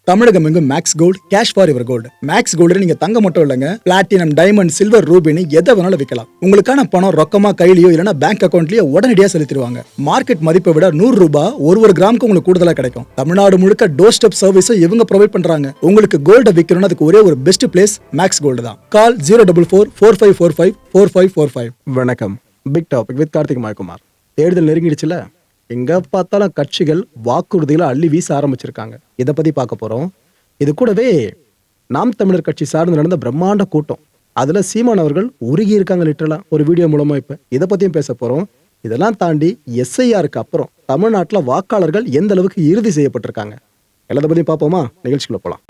தமிழகம் எங்கும் Max Gold cash for your gold. Max Gold நீங்க தங்க மட்டும் இல்லைங்க, பிளாட்டினம், டைமண்ட், சில்வர், ரூபினி எதை வேணாலும் விற்கலாம். உங்களுக்கான பணம் ரொக்கமா கையிலயோ இல்லைன்னா பேங்க் அக்கௌண்ட்லயோ உடனடியாக செலுத்திடுவாங்க. மார்க்கெட் மதிப்பை விட 100 ரூபாய் ஒரு கிராமுக்கு உங்களுக்கு கூடுதலா கிடைக்கும். தமிழ்நாடு முழுக்க டோர் ஸ்டெப் சர்வீஸும் இவங்க ப்ரொவைட் பண்றாங்க. உங்களுக்கு கோல்ட விற்கணும்னா அதுக்கு ஒரே ஒரு பெஸ்ட் பிளேஸ் மேக்ஸ் கோல்டு தான். கால் 04445454545. வணக்கம். Big topic with Karthik Mayakumar. தேர்தல் நெருங்கிடுச்சுல, எங்க பார்த்தாலும் கட்சிகள் வாக்குறுதிகளை அள்ளி வீச ஆரம்பிச்சிருக்காங்க. இதை பத்தி பார்க்க போறோம். இது கூடவே நாம் தமிழர் கட்சி சார்ந்து நடந்த பிரம்மாண்ட கூட்டம், அதுல சீமான் அவர்கள் உருகி இருக்காங்க லிட்டரலா ஒரு வீடியோ மூலமா. இப்ப இதை பத்தியும் பேச போறோம். இதெல்லாம் தாண்டி எஸ்ஐஆருக்கு அப்புறம் தமிழ்நாட்டில் வாக்காளர்கள் எந்த அளவுக்கு இறுதி செய்யப்பட்டிருக்காங்க, எல்லாத்த பத்தியும் பார்ப்போமா? நிகழ்ச்சிக்குள்ள போலாம்.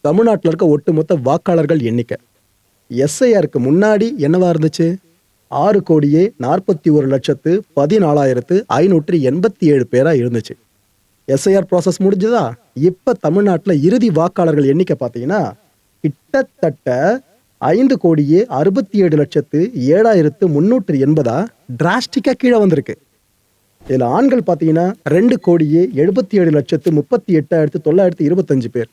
தமிழ்நாட்டில் இருக்க ஒட்டுமொத்த வாக்காளர்கள் எண்ணிக்கை எஸ்ஐஆருக்கு முன்னாடி என்னவா இருந்துச்சு? 6,41,14,587 பேரா இருந்துச்சு. எஸ்ஐஆர் ப்ராசஸ் முடிஞ்சதா? இப்ப தமிழ்நாட்டில் இறுதி வாக்காளர்கள் எண்ணிக்கை பார்த்தீங்கன்னா கிட்டத்தட்ட 5,67,07,380 டிராஸ்டிக்கா கீழே வந்திருக்கு. இதுல ஆண்கள் பார்த்தீங்கன்னா 2,77,38,925 பேர்,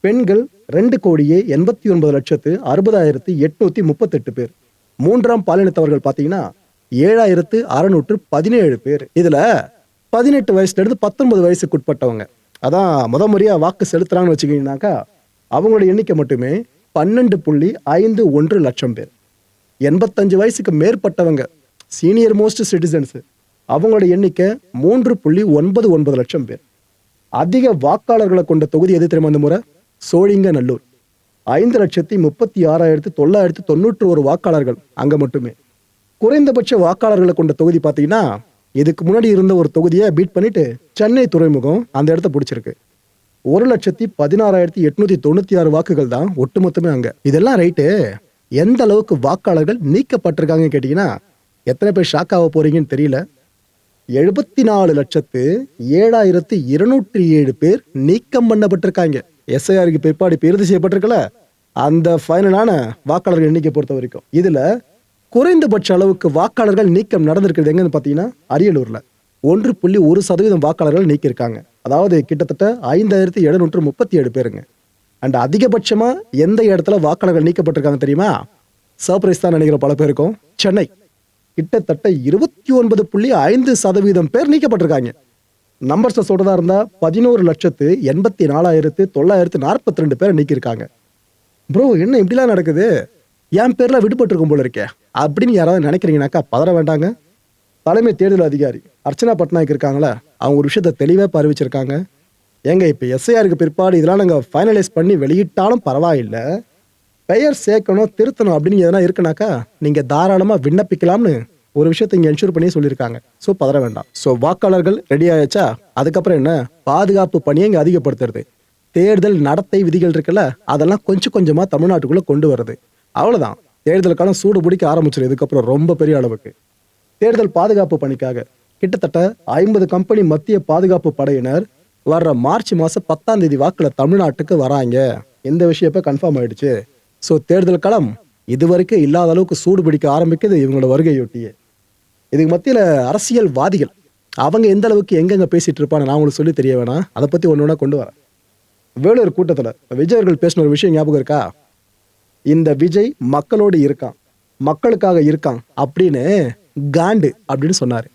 பெண்கள் 2,89,60,838 பேர், மூன்றாம் பாலினத்தவர்கள் பார்த்தீங்கன்னா 7,617 பேர். இதுல 18 வயசுல இருந்து 19 வயசுக்கு உட்பட்டவங்க, அதான் முறையா வாக்கு செலுத்துறாங்கன்னு வச்சுக்கிட்டீங்கன்னாக்கா, அவங்களோட எண்ணிக்கை மட்டுமே 12.51 லட்சம் பேர். 85 வயசுக்கு மேற்பட்டவங்க, சீனியர் மோஸ்ட் சிட்டிசன்ஸ், அவங்களோட எண்ணிக்கை 3.99 லட்சம் பேர். அதிக வாக்காளர்களை கொண்ட தொகுதி எது தெரியுமா இந்த முறை? சோழிங்கநல்லூர். 5,36,991 வாக்காளர்கள் அங்க மட்டுமே. குறைந்தபட்ச வாக்காளர்களை கொண்ட தொகுதி பார்த்தீங்கன்னா இதுக்கு முன்னாடி இருந்த ஒரு தொகுதியை பீட் பண்ணிட்டு சென்னை துறைமுகம் அந்த இடத்த பிடிச்சிருக்கு. 1,16,896 வாக்குகள் தான் ஒட்டுமொத்தமே அங்க. இதெல்லாம் ரைட்டு. எந்த அளவுக்கு வாக்காளர்கள் நீக்கப்பட்டிருக்காங்க கேட்டீங்கன்னா எத்தனை பேர் ஷாக் ஆக போறீங்கன்னு தெரியல. 74,07,207 பேர் நீக்கம் பண்ணப்பட்டிருக்காங்க. எஸ்ஐஆருக்கு பிற்பாடு இறுதி செய்யப்பட்டிருக்கல, அந்த ஃபைனலான வாக்காளர்கள் எண்ணிக்கை பொறுத்த வரைக்கும் இதுல குறைந்தபட்ச அளவுக்கு வாக்காளர்கள் நீக்கம் நடந்திருக்கிறது எங்கன்னு பார்த்தீங்கன்னா அரியலூர்ல 1.1% வாக்காளர்கள் நீக்கியிருக்காங்க. அதாவது கிட்டத்தட்ட 5,737 பேருங்க. அண்ட் அதிகபட்சமா எந்த இடத்துல வாக்காளர்கள் நீக்கப்பட்டிருக்காங்க தெரியுமா? சர்ப்ரைஸ் தான் நினைக்கிற பல பேருக்கும். சென்னை கிட்டத்தட்ட 29.5% பேர் நீக்கப்பட்டிருக்காங்க. நம்பர்ஸ் சொல்றதா இருந்தா 11,84,942 பேரை நீக்கியிருக்காங்க. ப்ரோ என்ன இப்படிலாம் நடக்குது, என் பேர்ல விடுபட்டு இருக்கும் போல இருக்கே அப்படின்னு யாராவது நினைக்கிறீங்கன்னாக்கா பதற வேண்டாங்க. தலைமை தேர்தல் அதிகாரி அர்ச்சனா பட்நாயக் இருக்காங்களா, அவங்க ஒரு விஷயத்த தெளிவாக அறிவிச்சிருக்காங்க. ஏங்க இப்போ எஸ்ஐஆருக்கு பிற்பாடு இதெல்லாம் நாங்கள் ஃபைனலைஸ் பண்ணி வெளியிட்டாலும் பரவாயில்லை, பெயர் சேர்க்கணும் திருத்தணும் அப்படின்னு எதனா இருக்குனாக்கா நீங்கள் தாராளமாக விண்ணப்பிக்கலாம்னு ஒரு விஷயத்தை இங்கே என்ஷூர் பண்ணி சொல்லியிருக்காங்க. ஸோ பதற வேண்டாம். ஸோ வாக்காளர்கள் ரெடி ஆயாச்சா? அதுக்கப்புறம் என்ன, பாதுகாப்பு பணியை இங்கே அதிகப்படுத்துறது, தேர்தல் நடத்தை விதிகள் இருக்குல்ல, அதெல்லாம் கொஞ்சம் கொஞ்சமாக தமிழ்நாட்டுக்குள்ளே கொண்டு வருது. அவ்வளோதான். தேர்தலுக்கான சூடு பிடிக்க ஆரம்பிச்சிடும் இதுக்கப்புறம் ரொம்ப பெரிய அளவுக்கு. தேர்தல் பாதுகாப்பு பணிக்காக கிட்டத்தட்ட 50 கம்பெனி மத்திய பாதுகாப்பு படையினர் வர்ற மார்ச் மாதம் 10ஆம் தேதி வாக்கில் தமிழ்நாட்டுக்கு வராங்க. இந்த விஷயம் இப்போ கன்ஃபார்ம் ஆயிடுச்சு. ஸோ தேர்தல் களம் இதுவரைக்கும் இல்லாத அளவுக்கு சூடு பிடிக்க ஆரம்பிக்குது இவங்களோட வருகையொட்டியே. இதுக்கு மத்தியில் அரசியல்வாதிகள் அவங்க எந்த அளவுக்கு எங்கெங்க பேசிட்டு இருப்பாங்க நான் உங்களுக்கு சொல்லி தெரிய வேணாம். அதை பற்றி ஒன்று ஒன்றா கொண்டு வரேன். வேலூர் கூட்டத்தில் விஜய் அவர்கள் பேசின ஒரு விஷயம் ஞாபகம் இருக்கா? இந்த விஜய் மக்களோடு இருக்கான், மக்களுக்காக இருக்கான் அப்படின்னு காண்டு அப்படின்னு சொன்னார்.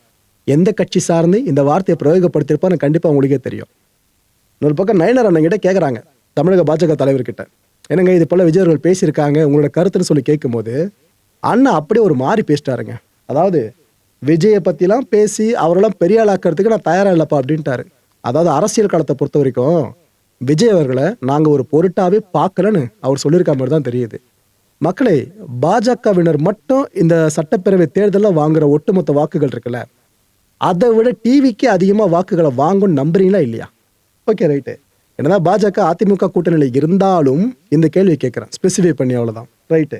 எந்த கட்சி சார்ந்து இந்த வார்த்தையை பிரயோகப்படுத்திருப்பான்னு கண்டிப்பாக உங்களுக்கே தெரியும். இன்னொரு பக்கம் நயனார் அண்ணங்கிட்ட கேட்குறாங்க தமிழக பாஜக தலைவர்கிட்ட, என்னங்க இது போல விஜய் அவர்கள் பேசியிருக்காங்க உங்களோட கருத்துன்னு சொல்லி கேட்கும்போது அண்ணா அப்படியே ஒரு மாறி பேசிட்டாருங்க. அதாவது விஜயை பற்றிலாம் பேசி அவரெல்லாம் பெரிய ஆளாக்கிறதுக்கு நான் தயாராக இல்லைப்பா அப்படின்ட்டாரு. அதாவது அரசியல் களத்தை பொறுத்த வரைக்கும் விஜய் அவர்களை நாங்கள் ஒரு பொருட்டாவே பார்க்கலன்னு அவர் சொல்லியிருக்க மாதிரி தான் தெரியுது. மக்களே, பாஜகவினர் மட்டும் இந்த சட்டப்பேரவை தேர்தலில் வாங்குற ஒட்டுமொத்த வாக்குகள் இருக்குல்ல, அதை விட டிவிக்கு அதிகமாக வாக்குகளை வாங்கும்னு நம்புறீங்களா இல்லையா? Okay right. என்னதான் பாஜக அதிமுக கூட்டணியில் இருந்தாலும் இந்த கேள்வி கேட்குறேன் ஸ்பெசிஃபை பண்ணி, அவ்வளோதான் ரைட்டு.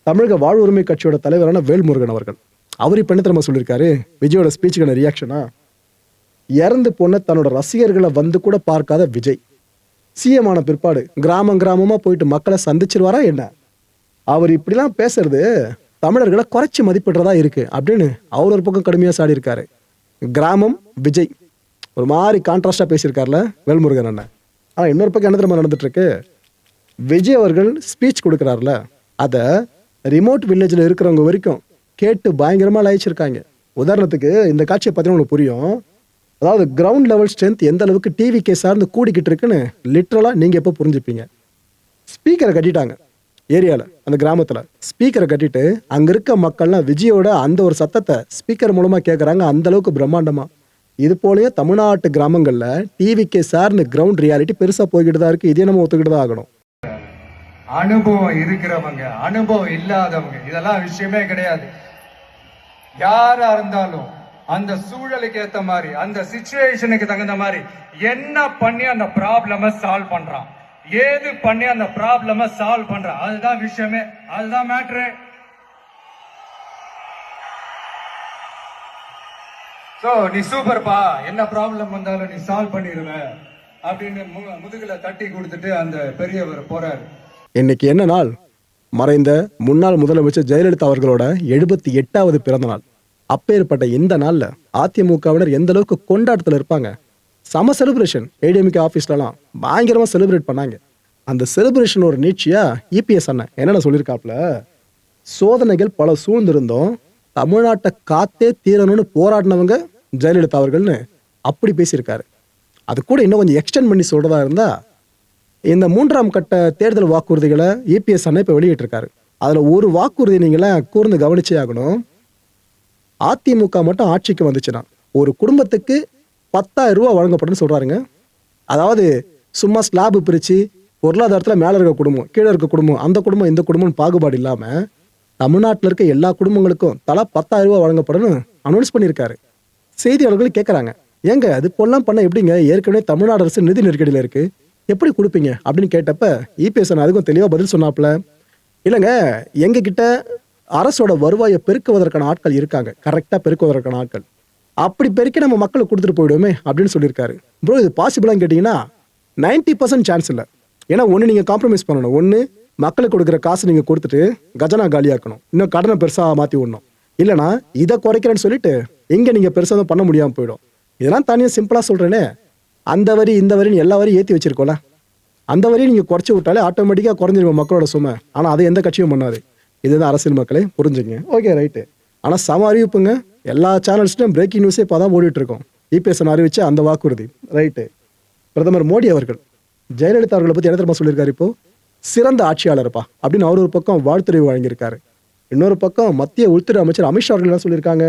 தமிழக வாழ்வுரிமை கட்சியோட தலைவரான வேல்முருகன் அவர்கள் அவர் இப்போ என்ன தெரியுமா சொல்லியிருக்காரு விஜயோட ஸ்பீச்சுக்கான ரியாக்ஷனா? இறந்து போன தன்னோட ரசிகர்களை வந்து கூட பார்க்காத விஜய் சிஎம் ஆன பிற்பாடு கிராமம் கிராமமா போயிட்டு மக்களை சந்திச்சிருவாரா என்ன? அவர் இப்படிலாம் பேசுறது தமிழர்களை குறைச்சி மதிப்பிடுறதா இருக்கு அப்படின்னு அவர் ஒரு பக்கம் கடுமையா சாடி இருக்காரு. கிராமம் விஜய் ஒரு மாதிரி கான்ட்ராஸ்டா பேசியிருக்காருல வேல்முருகன் அண்ணன். ஆனா இன்னொரு பக்கம் என்ன தெரியுமா நடந்துட்டு இருக்கு? விஜய் அவர்கள் ஸ்பீச் கொடுக்குறாருல, அதை ரிமோட் வில்லேஜில் இருக்கிறவங்க வரைக்கும் கேட்டு பயங்கரமா லாயிச்சிருக்காங்க. உதாரணத்துக்கு இந்த காட்சியை பார்த்தீங்கன்னா உங்களுக்கு புரியும். அதாவது கிரவுண்ட் லெவல் ஸ்ட்ரென்த் எந்த அளவுக்கு டிவிகே சார்ந்து கூடிக்கிட்டு இருக்குன்னு லிட்ரலா நீங்க எப்போ புரிஞ்சுப்பீங்க. ஸ்பீக்கரை கட்டிட்டாங்க ஏரியாவில், அந்த கிராமத்தில் ஸ்பீக்கரை கட்டிட்டு அங்கே இருக்க மக்கள்லாம் விஜயோட அந்த ஒரு சத்தத்தை ஸ்பீக்கர் மூலமாக கேட்குறாங்க, அந்த அளவுக்கு பிரம்மாண்டமா. இது போலயே தமிழ்நாட்டு கிராமங்களில் டிவிகே சார்னு கிரவுண்ட் ரியாலிட்டி பெருசாக போய்கிட்டு தான் இருக்கு. இதே நம்ம ஒத்துக்கிட்டு தான் ஆகணும். அனுபவம் இருக்கிறவங்க, அனுபவம் இல்லாதவங்க, இதெல்லாம் விஷயமே கிடையாது. யாரா இருந்தாலும் அந்த சூழலுக்கு ஏத்த மாதிரி, அந்த சிச்சுவேஷனுக்கு தகுந்த மாதிரி என்ன பண்ணி அந்த ப்ராப்ளம சால்வ் பண்றான், ஏது பண்ணி அந்த ப்ராப்ளம சால்வ் பண்றான், அதுதான் விஷயமே, அதுதான் மேட்ரு. சோ நீ சூப்பர்ப்பா, என்ன ப்ராப்ளம் வந்தாலும் நீ சால்வ் பண்ணிடுவ அப்படின்னு முதுகுல தட்டி கொடுத்துட்டு அந்த பெரியவர் போறாரு. இன்னைக்கு என்ன நாள்? மறைந்த முன்னாள் முதலமைச்சர் ஜெயலலிதா அவர்களோட 78வது பிறந்த நாள். அப்பேற்பட்ட இந்த நாள்ல அதிமுகவினர் எந்த அளவுக்கு கொண்டாட்டத்தில் இருப்பாங்க. சம செலிப்ரேஷன் ஏடிஎம்கே ஆஃபீஸ்லலாம் பயங்கரமா செலிப்ரேட் பண்ணாங்க. அந்த செலிப்ரேஷன் ஒரு நீட்சியா இபிஎஸ் அண்ணன் என்னென்ன சொல்லியிருக்காப்புல, சோதனைகள் பல சூழ்ந்திருந்தோம், தமிழ்நாட்டை காத்தே தீரணும்னு போராடினவங்க ஜெயலலிதா அவர்கள்னு அப்படி பேசியிருக்காரு. அது கூட இன்னும் கொஞ்சம் எக்ஸ்டெண்ட் பண்ணி சொல்றதா இருந்தா, இந்த 3ஆம் கட்ட தேர்தல் வாக்குறுதிகளை இபிஎஸ் அண்ணன் இப்போ வெளியிட்டிருக்காரு. அதில் ஒரு வாக்குறுதி நீங்களாம் கூர்ந்து கவனிச்சே ஆகணும். அதிமுக மட்டும் ஆட்சிக்கு வந்துச்சுன்னா ஒரு குடும்பத்துக்கு 10,000 ரூபா வழங்கப்படும் சொல்றாருங்க. அதாவது சும்மா ஸ்லாப் பிரிச்சு பொருளாதாரத்தில் மேலே இருக்க குடும்பம் கீழே இருக்க குடும்பம் அந்த குடும்பம் இந்த குடும்பம் பாகுபாடு இல்லாமல் தமிழ்நாட்டில் இருக்க எல்லா குடும்பங்களுக்கும் தலா 10,000 ரூபா வழங்கப்படும் அனௌன்ஸ் பண்ணியிருக்காரு. செய்தியாளர்கள் கேட்குறாங்க, ஏங்க அது போலாம் பண்ண எப்படிங்க, ஏற்கனவே தமிழ்நாடு அரசு நிதி நெருக்கடியில் இருக்கு, எப்படி கொடுப்பீங்க அப்படின்னு கேட்டப்ப இபிஎஸ் அதுக்கும் தெளிவாக பதில் சொன்னாப்புல, இல்லைங்க எங்க கிட்ட அரசோட வருவாயை பெருக்குவதற்கான ஆட்கள் இருக்காங்க, கரெக்டாக பெருக்குவதற்கான ஆட்கள், அப்படி பெருக்கி நம்ம மக்களுக்கு கொடுத்துட்டு போயிடுவோமே அப்படின்னு சொல்லியிருக்காரு. ப்ரோ இது பாசிபிளான்னு கேட்டிங்கன்னா 90% சான்ஸ் இல்லை. ஏன்னா ஒன்று நீங்கள் காம்ப்ரமைஸ் பண்ணணும், ஒன்று மக்களுக்கு கொடுக்குற காசு நீங்கள் கொடுத்துட்டு கஜனா காலியாக்கணும், இன்னும் கடனை பெருசாக மாற்றி விடணும், இல்லைனா இதை குறைக்கிறேன்னு சொல்லிட்டு இங்கே நீங்கள் பெருசாக பண்ண முடியாமல் போயிடும். இதெல்லாம் தனியாக சிம்பிளாக சொல்கிறேனே, அந்த வரி இந்த வரின்னு எல்லா வரியும் ஏற்றி வச்சிருக்கோம்ல, அந்த வரியை நீங்கள் குறைச்சி விட்டாலே ஆட்டோமேட்டிக்காக குறைஞ்சிருக்கும் மக்களோட சுமை. ஆனால் அதை எந்த கட்சியும் பண்ணாது. இதுதான் அரசியல் மக்களே, புரிஞ்சுங்க. Okay right. ஆனால் சம அறிவிப்புங்க, எல்லா சேனல்ஸ்லையும் பிரேக்கிங் நியூஸே இப்போ தான் ஓடிட்டு இருக்கோம். இபிஎஸ் அறிவிச்ச அந்த வாக்குறுதி ரைட்டு. பிரதமர் மோடி அவர்கள் ஜெயலலிதா அவர்களை பற்றி என்ன தெரியுமா சொல்லியிருக்காரு, இப்போ சிறந்த ஆட்சியாளர்ப்பா அப்படின்னு அவர் ஒரு பக்கம் வாழ்த்துறை வழங்கியிருக்காரு. இன்னொரு பக்கம் மத்திய உள்துறை அமைச்சர் அமித்ஷா அவர்கள் என்ன சொல்லியிருக்காங்க,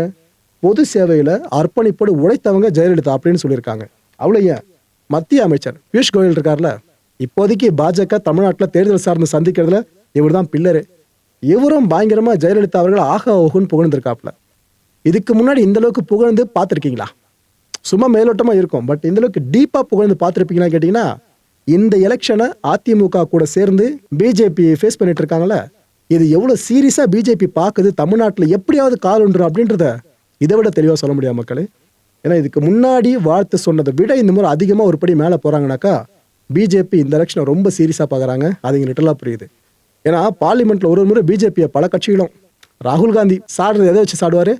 பொது சேவையில் அர்ப்பணிப்போடு உழைத்தவங்க ஜெயலலிதா அப்படின்னு சொல்லியிருக்காங்க. அவ்வளோ ஏன், மத்திய அமைச்சர் பியூஷ் கோயல் இருக்கார்ல, இப்போதைக்கு பாஜக தமிழ்நாட்டில் தேர்தல் சார்ந்து சந்திக்கிறதுல இவர் தான் பில்லரு. இவரும் பயங்கரமா ஜெயலலிதா அவர்கள் ஆகா ஓகுன்னு புகழ்ந்திருக்காப்ல. இதுக்கு முன்னாடி இந்த அளவுக்கு புகழ்ந்து பார்த்துருக்கீங்களா? சும்மா மேலோட்டமா இருக்கும், பட் இந்த அளவுக்கு டீப்பா புகழ்ந்து பார்த்துருப்பீங்களா கேட்டீங்கன்னா, இந்த எலெக்ஷனை அதிமுக கூட சேர்ந்து பிஜேபி ஃபேஸ் பண்ணிட்டு இருக்காங்கல்ல, இது எவ்வளவு சீரியஸா பிஜேபி பார்க்குது, தமிழ்நாட்டில் எப்படியாவது கால் ஒன்று அப்படின்றத இதை விட தெளிவாக சொல்ல முடியாது மக்களே. ஏன்னா இதுக்கு முன்னாடி வாழ்த்து சொன்னதை விட இந்த முறை அதிகமாக ஒரு படி மேலே போறாங்கனாக்கா பிஜேபி இந்த எலெக்ஷனை ரொம்ப சீரியஸாக பார்க்குறாங்க. அது இங்கே லிட்டலாக புரியுது. ஏன்னா பார்லிமெண்ட்ல ஒரு முறை பிஜேபியை பல கட்சிகளும் ராகுல் காந்தி சாடுறது எதை வச்சு சாடுவார்,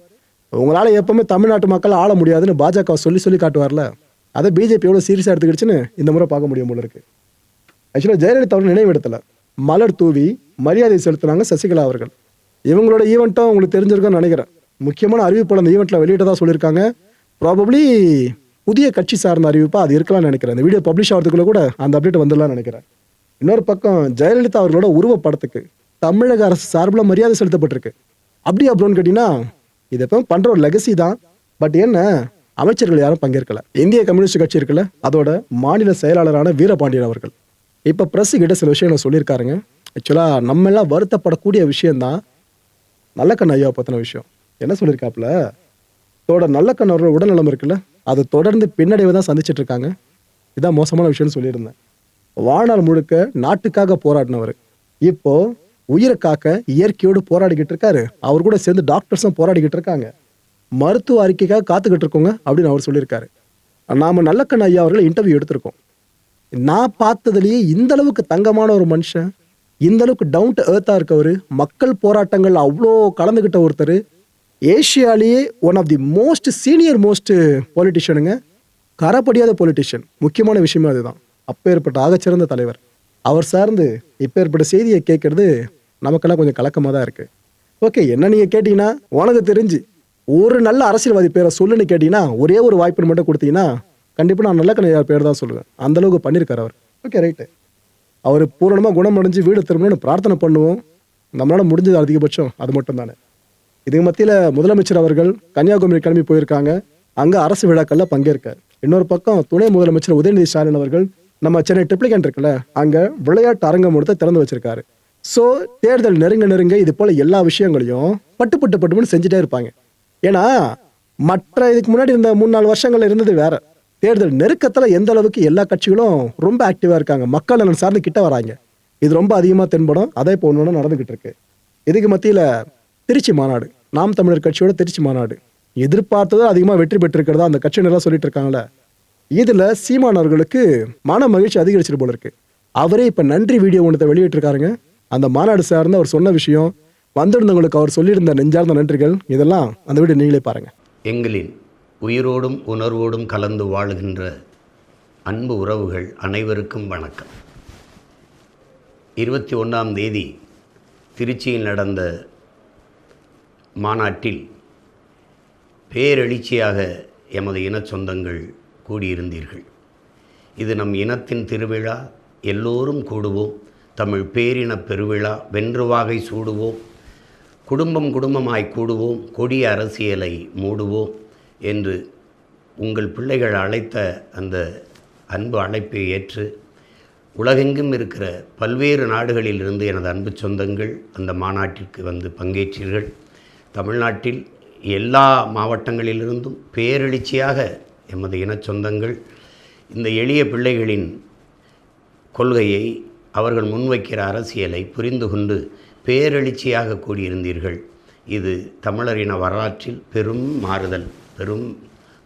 உங்களால் எப்பவுமே தமிழ்நாட்டு மக்கள் ஆள முடியாதுன்னு பாஜக சொல்லி காட்டுவார்ல, அதை பிஜேபி எவ்வளோ சீரியஸாக எடுத்துக்கிடுச்சுன்னு இந்த முறை பார்க்க முடியும் போல இருக்கு. ஆக்சுவலாக ஜெயலலிதா அவர்கள் நினைவிடத்தில் மலர் தூவி மரியாதை செலுத்தினாங்க சசிகலா அவர்கள். இவங்களோட ஈவெண்ட்டும் உங்களுக்கு தெரிஞ்சிருக்குன்னு நினைக்கிறேன். முக்கியமான அறிவிப்பு அந்த ஈவெண்ட்டில் வெளியிட்டதாக சொல்லியிருக்காங்க. ப்ராபப்ளி புதிய கட்சி சார்ந்த அறிவிப்பாக அது இருக்கலாம்னு நினைக்கிறேன். இந்த வீடியோ பப்ளிஷ் ஆகிறதுக்குள்ள கூட அந்த அப்டேட் வந்துடலாம்னு நினைக்கிறேன். இன்னொரு பக்கம் ஜெயலலிதா அவர்களோட உருவப்படத்துக்கு தமிழக அரசு சார்பில் மரியாதை செலுத்தப்பட்டிருக்கு. அப்படி அப்படின்னு கேட்டீங்கன்னா இது எப்போ பண்ற ஒரு லெகசி தான். பட் என்ன, அமைச்சர்கள் யாரும் பங்கேற்கல. இந்திய கம்யூனிஸ்ட் கட்சி இருக்குல்ல, அதோட மாநில செயலாளரான வீரபாண்டியன் அவர்கள் இப்போ பிரஸ் கிட்ட சில விஷயங்களை சொல்லியிருக்காருங்க. ஆக்சுவலாக நம்ம எல்லாம் வருத்தப்படக்கூடிய விஷயம்தான் நல்லக்கண் ஐயாவை பற்றின விஷயம். என்ன சொல்லியிருக்காப்புல, நல்லக்கண் அவரோட உடல்நலம் இருக்குல்ல, அது தொடர்ந்து பின்னடைவை தான் சந்திச்சுட்டு இருக்காங்க. இதான் மோசமான விஷயம்னு சொல்லியிருந்தேன். வாழ்நாள் முழுக்க நாட்டுக்காக போராடினவர் இப்போ உயிரை காக்க இயற்கையோடு போராடிக்கிட்டு இருக்காரு. அவர் கூட சேர்ந்து டாக்டர்ஸும் போராடிக்கிட்டு இருக்காங்க. மருத்துவ அறிக்கைக்காக காத்துக்கிட்டு இருக்கோங்க அப்படின்னு அவர் சொல்லியிருக்காரு. நாம நல்லக்கண்ண ஐயா அவர்கள் இன்டர்வியூ எடுத்திருக்கோம். நான் பார்த்ததுலேயே இந்த அளவுக்கு தங்கமான ஒரு மனுஷன், இந்த அளவுக்கு டவுன் டு எர்த்தா இருக்கவர், மக்கள் போராட்டங்கள் அவ்வளோ கலந்துக்கிட்ட ஒருத்தர், ஏஷியாலேயே one of the most senior most பொலிட்டிஷியனுங்க, கரப்படியாத பொலிட்டிஷியன். முக்கியமான விஷயமே அதுதான். அப்பேற்பட்ட ஆகச்சிறந்த தலைவர் அவர் சார்ந்து இப்பேற்பட்ட செய்தியை கேட்கறது நமக்கெல்லாம் கொஞ்சம் கலக்கமாக தான் இருக்கு. ஓகே, என்ன நீங்க கேட்டீங்கன்னா, உனக்கு தெரிஞ்சு ஒரு நல்ல அரசியல்வாதி பேரை சொல்லுன்னு கேட்டீங்கன்னா, ஒரே ஒரு வாய்ப்பு மட்டும் கொடுத்தீங்கன்னா கண்டிப்பாக நான் நல்லக்கண்ணையார் பேர் தான் சொல்லுவேன். அந்த அளவுக்கு பண்ணியிருக்காரு அவர். Okay, right. அவர் பூரணமாக குணமடைஞ்சு வீடு திரும்பணும்னு பிரார்த்தனை பண்ணுவோம். நம்மளால முடிஞ்சது அதிகபட்சம் அது மட்டும் தானே. இதுக்கு மத்தியில் முதலமைச்சர் அவர்கள் கன்னியாகுமரி கிளம்பி போயிருக்காங்க. அங்கே அரசு விழாக்களில் பங்கேற்க. இன்னொரு பக்கம் துணை முதலமைச்சர் உதயநிதி ஸ்டாலின் அவர்கள் நம்ம சென்னை ட்ரிப்ளிகன் இருக்குல்ல, அங்கே விளையாட்டு அரங்கம் ஒருத்த திறந்து வச்சிருக்காரு. ஸோ தேர்தல் நெருங்க இது போல எல்லா விஷயங்களையும் பட்டு செஞ்சுட்டே இருப்பாங்க. ஏன்னா மற்ற இதுக்கு முன்னாடி இருந்த 3-4 வருஷங்கள்ல இருந்தது வேற. தேர்தல் நெருக்கத்தில் எந்த அளவுக்கு எல்லா கட்சிகளும் ரொம்ப ஆக்டிவாக இருக்காங்க, மக்கள் நலன் சார்ந்து கிட்ட வராங்க, இது ரொம்ப அதிகமாக தென்படும். அதே இப்போ ஒன்று நடந்துகிட்டு இருக்கு. இதுக்கு மத்தியில் திருச்சி மாநாடு, நாம் தமிழர் கட்சியோட திருச்சி மாநாடு எதிர்பார்த்தது அதிகமாக வெற்றி பெற்றிருக்கிறதா அந்த கட்சியினரெல்லாம் சொல்லிட்டு இருக்காங்களே. இதில் சீமான் அவர்களுக்கு மன மகிழ்ச்சி அதிகரிச்சிட்டு போல இருக்கு. அவரே இப்போ நன்றி வீடியோ ஒன்றத்தை வெளியிட்டிருக்காருங்க. அந்த மாநாடு சார்ந்து அவர் சொன்ன விஷயம், வந்திருந்தவங்களுக்கு அவர் சொல்லியிருந்த நெஞ்சார்ந்த நன்றிகள், இதெல்லாம் அந்த வீடியோ நீங்களே பாருங்க. எங்களின் உயிரோடும் உணர்வோடும் கலந்து வாழுகின்ற அன்பு உறவுகள் அனைவருக்கும் வணக்கம். 21ஆம் தேதி திருச்சியில் நடந்த மாநாட்டில் பேரெழுச்சியாக எமது இன சொந்தங்கள் கூடியிருந்தீர்கள். இது நம் இனத்தின் திருவிழா, எல்லோரும் கூடுவோம், தமிழ் பேரின பெருவிழா, வென்றுவாகை சூடுவோம், குடும்பம் குடும்பமாய் கூடுவோம், கொடிய அரசியலை மூடுவோம் என்று உங்கள் பிள்ளைகள் அழைத்த அந்த அன்பு அழைப்பை ஏற்று உலகெங்கும் இருக்கிற பல்வேறு நாடுகளிலிருந்து எனது அன்பு சொந்தங்கள் அந்த மாநாட்டிற்கு வந்து பங்கேற்றீர்கள். தமிழ்நாட்டில் எல்லா மாவட்டங்களிலிருந்தும் பேரெழுச்சியாக எமது இன சொந்தங்கள் இந்த எளிய பிள்ளைகளின் கொள்கையை, அவர்கள் முன்வைக்கிற அரசியலை புரிந்து கொண்டு பேரெழுச்சியாக கூடியிருந்தீர்கள். இது தமிழரின வரலாற்றில் பெரும் மாறுதல், பெரும்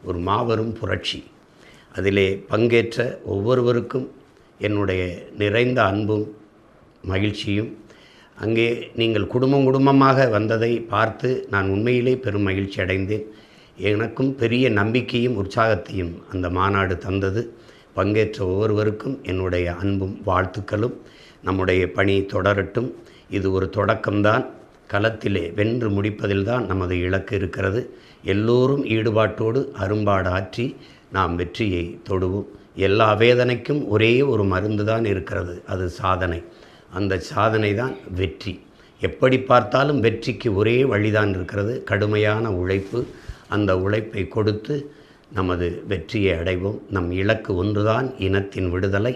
ஒரு மாபெரும் புரட்சி. அதிலே பங்கேற்ற ஒவ்வொருவருக்கும் என்னுடைய நிறைந்த அன்பும் மகிழ்ச்சியும். அங்கே நீங்கள் குடும்பம் குடும்பமாக வந்ததை பார்த்து நான் உண்மையிலே பெரும் மகிழ்ச்சி அடைந்தேன். எனக்கும் பெரிய நம்பிக்கையும் உற்சாகத்தையும் அந்த மாநாடு தந்தது. பங்கேற்ற ஒவ்வொருவருக்கும் என்னுடைய அன்பும் வாழ்த்துக்களும். நம்முடைய பணி தொடரட்டும். இது ஒரு தொடக்கம்தான். களத்திலே வென்று முடிப்பதில்தான் நமது இலக்கு இருக்கிறது. எல்லோரும் ஈடுபாட்டோடு அரும்பாடு ஆற்றி நாம் வெற்றியை தொடுவோம். எல்லா வேதனைக்கும் ஒரே ஒரு மருந்து தான் இருக்கிறது, அது சாதனை. அந்த சாதனை தான் வெற்றி. எப்படி பார்த்தாலும் வெற்றிக்கு ஒரே வழிதான் இருக்கிறது, கடுமையான உழைப்பு. அந்த உழைப்பை கொடுத்து நமது வெற்றியை அடைவோம். நம் இலக்கு ஒன்றுதான், இனத்தின் விடுதலை.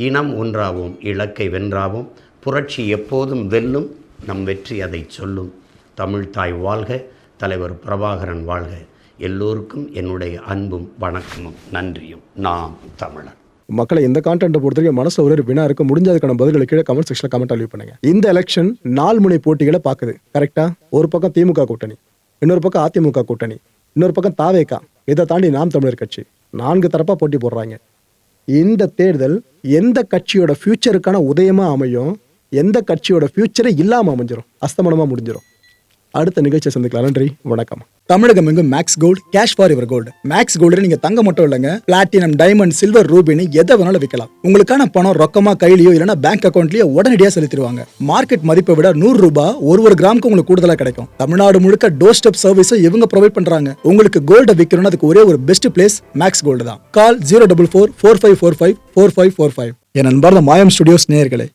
இனம் ஒன்றாவோம், இலக்கை வென்றாவோம். புரட்சி எப்போதும் வெல்லும், நம் வெற்றி அதை சொல்லும். தமிழ்தாய் வாழ்க, தலைவர் பிரபாகரன் வாழ்க. எல்லோருக்கும் என்னுடைய அன்பும் வணக்கமும் நன்றியும். நாம் தமிழன். மக்களை இந்த கான்டென்ட்டை பொறுத்த வரைக்கும் மனசு ஒரு வினா இருக்க, முடிஞ்சதுக்கான பதில்களை கீழே கமெண்ட் செக்ஷனில் கமெண்ட் லீவ் பண்ணுங்க. இந்த எலெக்ஷன் 4 முனை போட்டிகளை பார்க்குது கரெக்டா. ஒரு பக்கம் திமுக கூட்டணி, இன்னொரு பக்கம் அதிமுக கூட்டணி, இன்னொரு பக்கம் தாவேகா, இதை தாண்டி நாம் தமிழர் கட்சி, 4 தரப்பா போட்டி போடுறாங்க. இந்த தேர்தல் எந்த கட்சியோட ஃபியூச்சருக்கான உதயமா அமையும், எந்த கட்சியோட ஃபியூச்சரை இல்லாம அமைஞ்சிரும், அஸ்தமனமா முடிஞ்சிடும். அடுத்த நிகழ்ச்சியை சந்திக்கலாம். நன்றி, வணக்கம். தமிழகம் எங்கும் Max Gold, cash for your gold. Max Gold நீங்க தங்க மட்டும் இல்லைங்க, பிளாட்டினம், டைமண்ட், சில்வர், ரூபினி எதை வேணாலும் விற்கலாம். உங்களுக்கான பணம் ரொக்கமா கையிலயோ இல்லைன்னா பேங்க் அக்கௌண்ட்லயோ உடனடியாக செலுத்திடுவாங்க. மார்க்கெட் மதிப்பை விட 100 ரூபாய் ஒரு கிராமுக்கு உங்களுக்கு கூடுதலா கிடைக்கும். தமிழ்நாடு முழுக்க டோர் ஸ்டெப் சர்வீஸை இவங்க ப்ரொவைட் பண்றாங்க. உங்களுக்கு கோல்டை விற்கணும்னு அதுக்கு ஒரே ஒரு பெஸ்ட் பிளேஸ் மேக்ஸ் கோல்டு தான். கால் 04445454545. என் அன்பார்ந்த மாயம் ஸ்டுடியோஸ் நேயர்களே,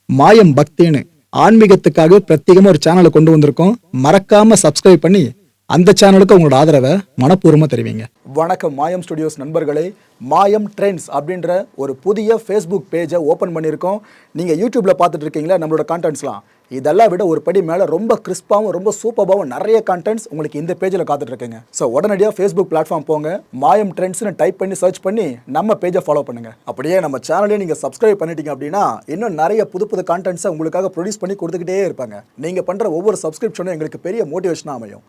மாயம் பக்தின்னு ஆன்மீகத்துக்காக பிரத்யேகமா ஒரு சேனலை கொண்டு வந்திருக்கோம். மறக்காம சப்ஸ்கிரைப் பண்ணி அந்த சேனலுக்கு உங்களோட ஆதரவை மனப்பூர்வமாக தெரிவிங்க. வணக்கம் மாயம் ஸ்டுடியோஸ் நண்பர்களே. மாயம் ட்ரெண்ட்ஸ் அப்படின்ற ஒரு புதிய ஃபேஸ்புக் பேஜை ஓப்பன் பண்ணியிருக்கோம். நீங்கள் யூடியூப்பில் பார்த்துட்டு இருக்கீங்களா நம்மளோட கான்டென்ட்ஸ்லாம், இதெல்லாம் விட ஒரு படி மேலே ரொம்ப கிறிஸ்பாகவும் ரொம்ப சூப்பராகவும் நிறைய கான்டென்ட்ஸ் உங்களுக்கு இந்த பேஜில் காத்துட்ருக்குங்க. ஸோ உடனடியாக ஃபேஸ்புக் பிளாட்ஃபார்ம் போங்க, மாயம் ட்ரெண்ட்ஸ்னு டைப் பண்ணி சர்ச் பண்ணி நம்ம பேஜை ஃபாலோ பண்ணுங்கள். அப்படியே நம்ம சேனலையும் நீங்கள் சப்ஸ்கிரைப் பண்ணிட்டீங்க அப்படின்னா இன்னும் நிறைய புது கான்டென்ட்ஸை உங்களுக்காக ப்ரொடியூஸ் பண்ணி கொடுத்துக்கிட்டே இருப்பாங்க. நீங்கள் பண்ணுற ஒவ்வொரு சப்ஸ்கிரிப்ஷனும் எங்களுக்கு பெரிய மோட்டிவேஷனாக அமையும்.